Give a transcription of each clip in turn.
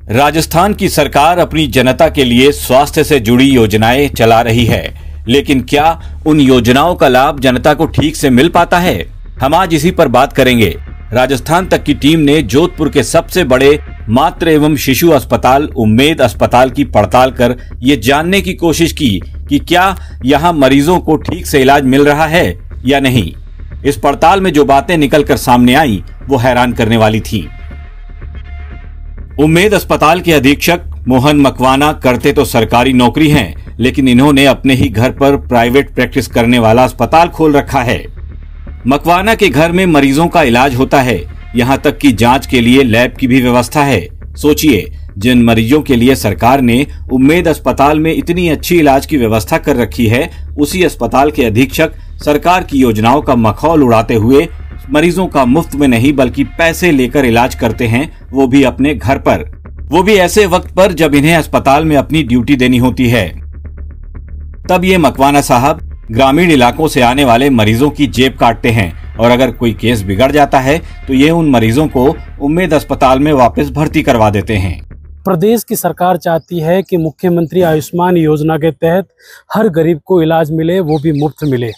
राजस्थान की सरकार अपनी जनता के लिए स्वास्थ्य से जुड़ी योजनाएं चला रही है, लेकिन क्या उन योजनाओं का लाभ जनता को ठीक से मिल पाता है? हम आज इसी पर बात करेंगे। राजस्थान तक की टीम ने जोधपुर के सबसे बड़े मातृ एवं शिशु अस्पताल उम्मेद अस्पताल की पड़ताल कर ये जानने की कोशिश की कि क्या यहाँ मरीजों को ठीक से इलाज मिल रहा है या नहीं। इस पड़ताल में जो बातें निकलकर सामने आई वो हैरान करने वाली थी। उम्मेद अस्पताल के अधीक्षक मोहन मकवाना करते तो सरकारी नौकरी हैं, लेकिन इन्होंने अपने ही घर पर प्राइवेट प्रैक्टिस करने वाला अस्पताल खोल रखा है। मकवाना के घर में मरीजों का इलाज होता है, यहाँ तक कि जांच के लिए लैब की भी व्यवस्था है। सोचिए, जिन मरीजों के लिए सरकार ने उम्मेद अस्पताल में इतनी अच्छी इलाज की व्यवस्था कर रखी है, उसी अस्पताल के अधीक्षक सरकार की योजनाओं का मखौल उड़ाते हुए मरीजों का मुफ्त में नहीं बल्कि पैसे लेकर इलाज करते हैं, वो भी अपने घर पर, वो भी ऐसे वक्त पर जब इन्हें अस्पताल में अपनी ड्यूटी देनी होती है। तब ये मकवाना साहब ग्रामीण इलाकों से आने वाले मरीजों की जेब काटते हैं और अगर कोई केस बिगड़ जाता है तो ये उन मरीजों को उम्मेद अस्पताल में वापस भर्ती करवा देते हैं। प्रदेश की सरकार चाहती है कि मुख्यमंत्री आयुष्मान योजना के तहत हर गरीब को इलाज मिले, वो भी मुफ्त मिले।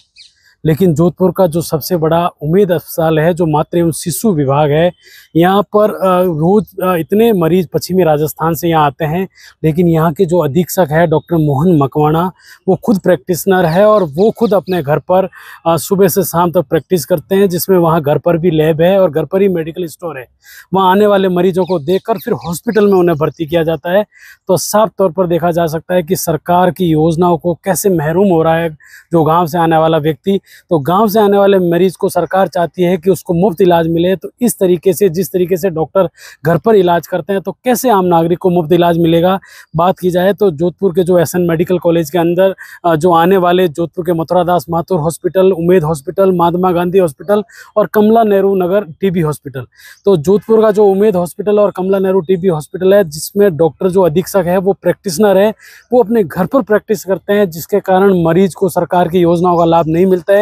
लेकिन जोधपुर का जो सबसे बड़ा उम्मेद अस्पताल है, जो मातृ एवं शिशु विभाग है, यहाँ पर रोज इतने मरीज पश्चिमी राजस्थान से यहाँ आते हैं, लेकिन यहाँ के जो अधीक्षक है डॉक्टर मोहन मकवाना, वो खुद प्रैक्टिशनर है और वो खुद अपने घर पर सुबह से शाम तक प्रैक्टिस करते हैं, जिसमें वहाँ घर पर भी लैब है और घर पर ही मेडिकल स्टोर है। वहाँ आने वाले मरीजों को देखकर फिर हॉस्पिटल में उन्हें भर्ती किया जाता है। तो साफ तौर पर देखा जा सकता है कि सरकार की योजनाओं को कैसे महरूम हो रहा है जो गाँव से आने वाला व्यक्ति। तो गांव से आने वाले मरीज को सरकार चाहती है कि उसको मुफ्त इलाज मिले, तो इस तरीके से जिस तरीके से डॉक्टर घर पर इलाज करते हैं, तो कैसे आम नागरिक को मुफ्त इलाज मिलेगा। बात की जाए तो जोधपुर के जो एसएन मेडिकल कॉलेज के अंदर जो आने वाले जोधपुर के Mathuradas Mathur hospital, Ummed hospital, Mahatma Gandhi hospital और कमला नेहरू नगर टीबी हॉस्पिटल, तो जोधपुर का जो उम्मेद हॉस्पिटल और कमला नेहरू टीबी हॉस्पिटल है, जिसमें डॉक्टर जो अधीक्षक है वो प्रैक्टिशनर है, वो अपने घर पर प्रैक्टिस करते हैं, जिसके कारण मरीज को सरकार की योजनाओं का लाभ नहीं मिलता है।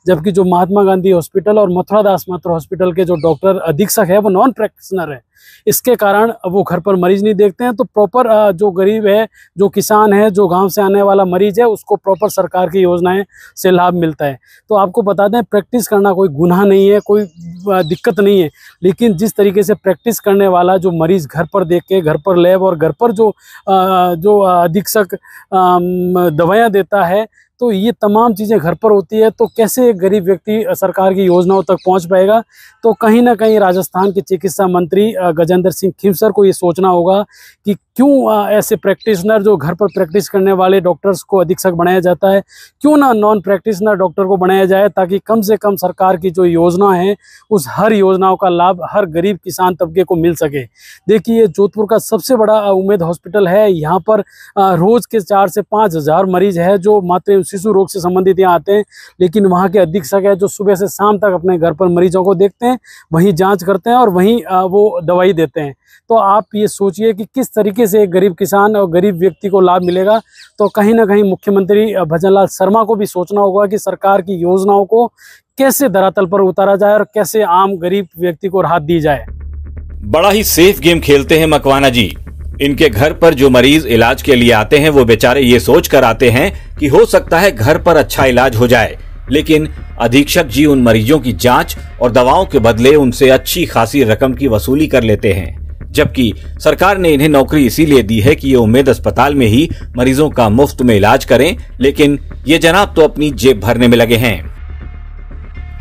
जबकि जो महात्मा गांधी हॉस्पिटल और मथुरादास माथुर हॉस्पिटल के जो डॉक्टर अधीक्षक है वो नॉन प्रैक्टिशनर है, इसके कारण वो घर पर मरीज नहीं देखते हैं। तो प्रॉपर जो गरीब है, जो किसान है, जो गांव से आने वाला मरीज है, उसको प्रॉपर सरकार की योजनाएं से लाभ मिलता है। तो आपको बता दें, प्रैक्टिस करना कोई गुनाह नहीं है, कोई दिक्कत नहीं है, लेकिन जिस तरीके से प्रैक्टिस करने वाला जो मरीज घर पर देख के, घर पर लैब और घर पर जो अधीक्षक दवाइयाँ देता है, तो ये तमाम चीज़ें घर पर होती है, तो कैसे एक गरीब व्यक्ति सरकार की योजनाओं तक पहुंच पाएगा। तो कहीं ना कहीं राजस्थान के चिकित्सा मंत्री गजेंद्र सिंह खिमसर को ये सोचना होगा कि क्यों ऐसे प्रैक्टिशनर जो घर पर प्रैक्टिस करने वाले डॉक्टर्स को अधीक्षक बनाया जाता है, क्यों ना नॉन प्रैक्टिशनर डॉक्टर को बनाया जाए, ताकि कम से कम सरकार की जो योजना है उस हर योजनाओं का लाभ हर गरीब किसान तबके को मिल सके। देखिए, जोधपुर का सबसे बड़ा उम्मेद हॉस्पिटल है, यहाँ पर रोज़ के 4 से 5 हज़ार मरीज है जो मातृ शिशु रोग से संबंधित यहाँ आते हैं, लेकिन वहाँ के अधीक्षक है जो सुबह से शाम तक अपने घर पर मरीजों को देखते हैं, वहीं जांच करते हैं और वहीं वो दवाई देते हैं। तो आप ये सोचिए कि किस तरीके से एक गरीब किसान और गरीब व्यक्ति को लाभ मिलेगा। तो कहीं ना कहीं मुख्यमंत्री भजनलाल शर्मा को भी सोचना होगा कि सरकार की योजनाओं को कैसे धरातल पर उतारा जाए और कैसे आम गरीब व्यक्ति को राहत दी जाए। बड़ा ही सेफ गेम खेलते हैं मकवाना जी। इनके घर पर जो मरीज इलाज के लिए आते हैं वो बेचारे ये सोच कर आते हैं कि हो सकता है घर पर अच्छा इलाज हो जाए, लेकिन अधीक्षक जी उन मरीजों की जांच और दवाओं के बदले उनसे अच्छी खासी रकम की वसूली कर लेते हैं। जबकि सरकार ने इन्हें नौकरी इसीलिए दी है कि ये उम्मेद अस्पताल में ही मरीजों का मुफ्त में इलाज करें, लेकिन ये जनाब तो अपनी जेब भरने में लगे हैं।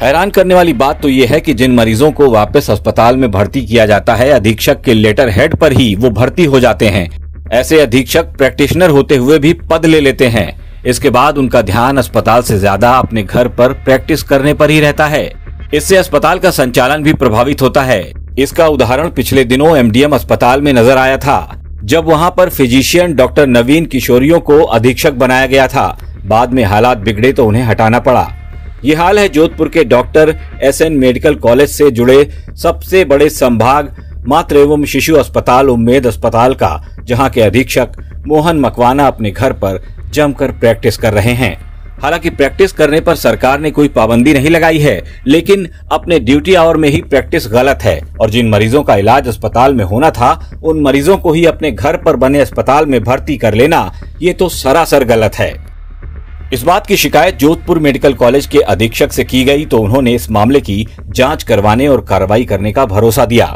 हैरान करने वाली बात तो ये है कि जिन मरीजों को वापस अस्पताल में भर्ती किया जाता है, अधीक्षक के लेटर हेड पर ही वो भर्ती हो जाते हैं। ऐसे अधीक्षक प्रैक्टिशनर होते हुए भी पद ले लेते हैं। इसके बाद उनका ध्यान अस्पताल से ज्यादा अपने घर पर प्रैक्टिस करने पर ही रहता है। इससे अस्पताल का संचालन भी प्रभावित होता है। इसका उदाहरण पिछले दिनों एमडीएम अस्पताल में नजर आया था, जब वहां पर फिजिशियन डॉक्टर नवीन किशोरियों को अधीक्षक बनाया गया था। बाद में हालात बिगड़े तो उन्हें हटाना पड़ा। ये हाल है जोधपुर के डॉक्टर एसएन मेडिकल कॉलेज से जुड़े सबसे बड़े संभाग मातृ एवं शिशु अस्पताल उम्मेद अस्पताल का, जहां के अधीक्षक मोहन मकवाना अपने घर पर जमकर प्रैक्टिस कर रहे हैं। हालांकि प्रैक्टिस करने पर सरकार ने कोई पाबंदी नहीं लगाई है, लेकिन अपने ड्यूटी आवर में ही प्रैक्टिस गलत है और जिन मरीजों का इलाज अस्पताल में होना था उन मरीजों को ही अपने घर पर बने अस्पताल में भर्ती कर लेना, ये तो सरासर गलत है। इस बात की शिकायत जोधपुर मेडिकल कॉलेज के अधीक्षक से की गई तो उन्होंने इस मामले की जांच करवाने और कार्रवाई करने का भरोसा दिया।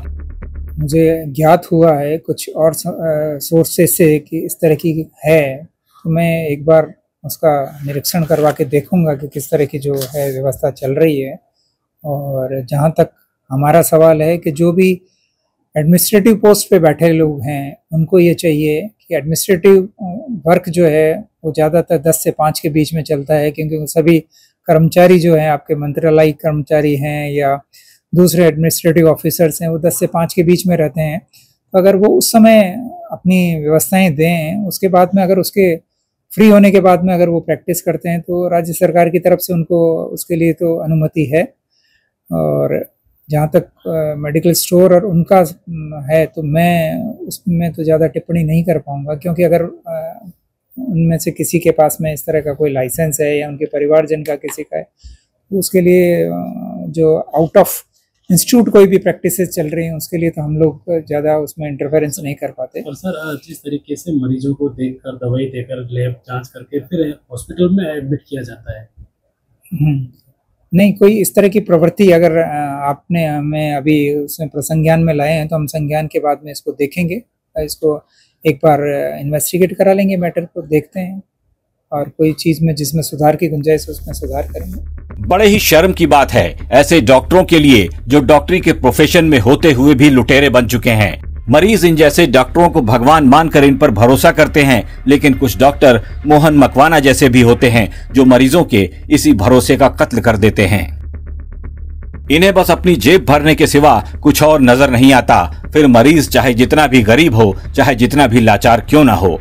मुझे ज्ञात हुआ है कुछ और सोर्सेस से कि इस तरह की है, तो मैं एक बार उसका निरीक्षण करवा के देखूंगा कि किस तरह की जो है व्यवस्था चल रही है। और जहाँ तक हमारा सवाल है कि जो भी एडमिनिस्ट्रेटिव पोस्ट पे बैठे लोग हैं उनको ये चाहिए कि एडमिनिस्ट्रेटिव वर्क जो है वो ज़्यादातर 10 से 5 के बीच में चलता है, क्योंकि सभी कर्मचारी जो हैं आपके मंत्रालयिक कर्मचारी हैं या दूसरे एडमिनिस्ट्रेटिव ऑफिसर्स हैं वो 10 से 5 के बीच में रहते हैं। तो अगर वो उस समय अपनी व्यवस्थाएं दें, उसके बाद में अगर उसके फ्री होने के बाद में अगर वो प्रैक्टिस करते हैं तो राज्य सरकार की तरफ से उनको उसके लिए तो अनुमति है। और जहाँ तक मेडिकल स्टोर और उनका है तो मैं उसमें तो ज़्यादा टिप्पणी नहीं कर पाऊँगा, क्योंकि अगर उनमें से किसी के पास में इस तरह का कोई लाइसेंस है या उनके परिवारजन का किसी का है तो उसके लिए जो आउट ऑफ इंस्टीट्यूट कोई भी प्रैक्टिसेस चल रही हैं उसके लिए तो हम लोग ज़्यादा उसमें इंटरफेरेंस नहीं कर पाते। और सर, जिस तरीके से मरीजों को देखकर, दवाई देकर, लैब जांच करके फिर हॉस्पिटल में एडमिट किया जाता है, नहीं कोई इस तरह की प्रवृत्ति अगर आपने हमें अभी उसमें प्रसंज्ञान में लाए हैं तो हम संज्ञान के बाद में इसको देखेंगे, इसको एक बार इन्वेस्टिगेट करा लेंगे, मैटर को देखते हैं और कोई चीज में जिसमें सुधार की गुंजाइश उसमें सुधार करेंगे। बड़े ही शर्म की बात है ऐसे डॉक्टरों के लिए जो डॉक्टरी के प्रोफेशन में होते हुए भी लुटेरे बन चुके हैं। मरीज इन जैसे डॉक्टरों को भगवान मानकर इन पर भरोसा करते हैं, लेकिन कुछ डॉक्टर मोहन मकवाना जैसे भी होते हैं जो मरीजों के इसी भरोसे का कत्ल कर देते हैं। इन्हें बस अपनी जेब भरने के सिवा कुछ और नजर नहीं आता, फिर मरीज चाहे जितना भी गरीब हो, चाहे जितना भी लाचार क्यों ना हो।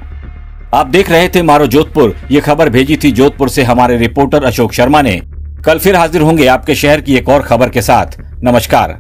आप देख रहे थे मारो जोधपुर। ये खबर भेजी थी जोधपुर से हमारे रिपोर्टर अशोक शर्मा ने। कल फिर हाजिर होंगे आपके शहर की एक और खबर के साथ। नमस्कार।